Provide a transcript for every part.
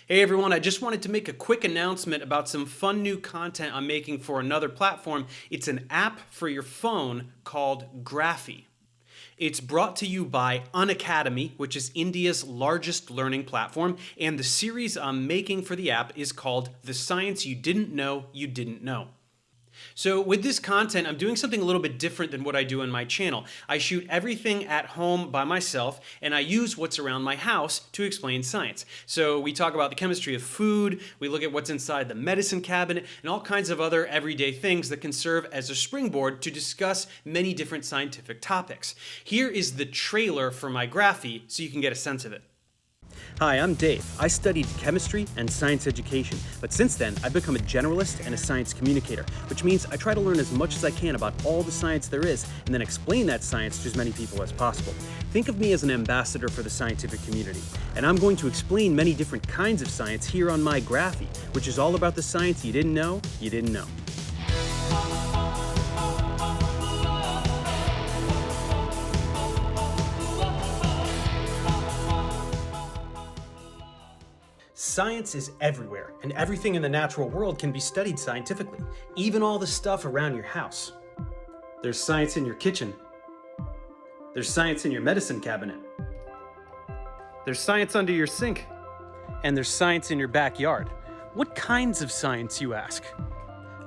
Hey everyone, I just wanted to make a quick announcement about some fun new content I'm making for another platform. It's an app for your phone called Graphy. It's brought to you by Unacademy, which is India's largest learning platform, and the series I'm making for the app is called The Science You Didn't Know You Didn't Know. So with this content, I'm doing something a little bit different than what I do on my channel. I shoot everything at home by myself, and I use what's around my house to explain science. So we talk about the chemistry of food, we look at what's inside the medicine cabinet, and all kinds of other everyday things that can serve as a springboard to discuss many different scientific topics. Here is the trailer for my Graphy so you can get a sense of it. Hi, I'm Dave. I studied chemistry and science education, but since then I've become a generalist and a science communicator, which means I try to learn as much as I can about all the science there is and then explain that science to as many people as possible. Think of me as an ambassador for the scientific community, and I'm going to explain many different kinds of science here on my Graphy, which is all about the science you didn't know you didn't know. Science is everywhere, and everything in the natural world can be studied scientifically, even all the stuff around your house. There's science in your kitchen. There's science in your medicine cabinet. There's science under your sink. And there's science in your backyard. What kinds of science, you ask?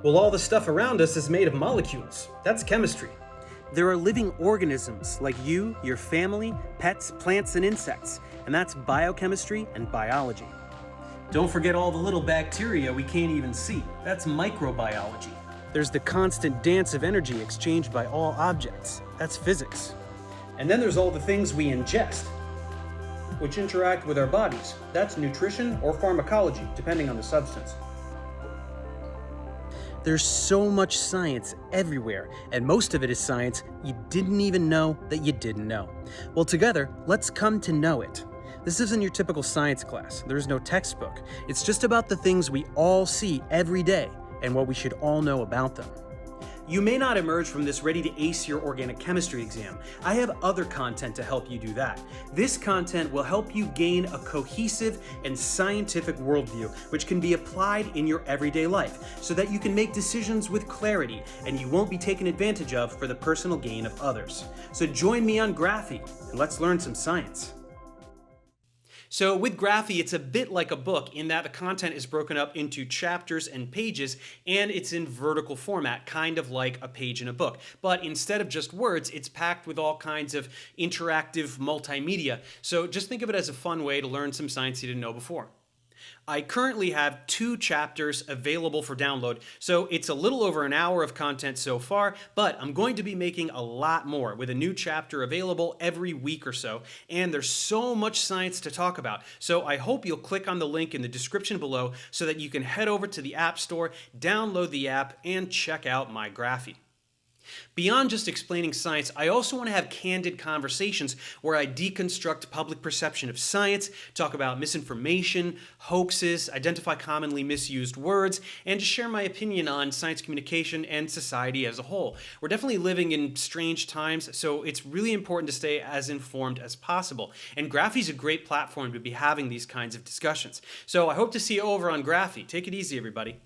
Well, all the stuff around us is made of molecules. That's chemistry. There are living organisms like you, your family, pets, plants, and insects, and that's biochemistry and biology. Don't forget all the little bacteria we can't even see. That's microbiology. There's the constant dance of energy exchanged by all objects. That's physics. And then there's all the things we ingest, which interact with our bodies. That's nutrition or pharmacology, depending on the substance. There's so much science everywhere, and most of it is science you didn't even know that you didn't know. Well, together, let's come to know it. This isn't your typical science class. There's no textbook. It's just about the things we all see every day and what we should all know about them. You may not emerge from this ready to ace your organic chemistry exam. I have other content to help you do that. This content will help you gain a cohesive and scientific worldview, which can be applied in your everyday life, so that you can make decisions with clarity and you won't be taken advantage of for the personal gain of others. So join me on Graphy and let's learn some science. So with Graphy, it's a bit like a book in that the content is broken up into chapters and pages, and it's in vertical format, kind of like a page in a book. But instead of just words, it's packed with all kinds of interactive multimedia. So just think of it as a fun way to learn some science you didn't know before. I currently have 2 chapters available for download, so it's a little over an hour of content so far, but I'm going to be making a lot more with a new chapter available every week or so, and there's so much science to talk about, so I hope you'll click on the link in the description below so that you can head over to the App Store, download the app, and check out my Graphy. Beyond just explaining science, I also want to have candid conversations where I deconstruct public perception of science, talk about misinformation, hoaxes, identify commonly misused words, and just share my opinion on science communication and society as a whole. We're definitely living in strange times, so it's really important to stay as informed as possible. And Graphy is a great platform to be having these kinds of discussions. So I hope to see you over on Graphy. Take it easy, everybody.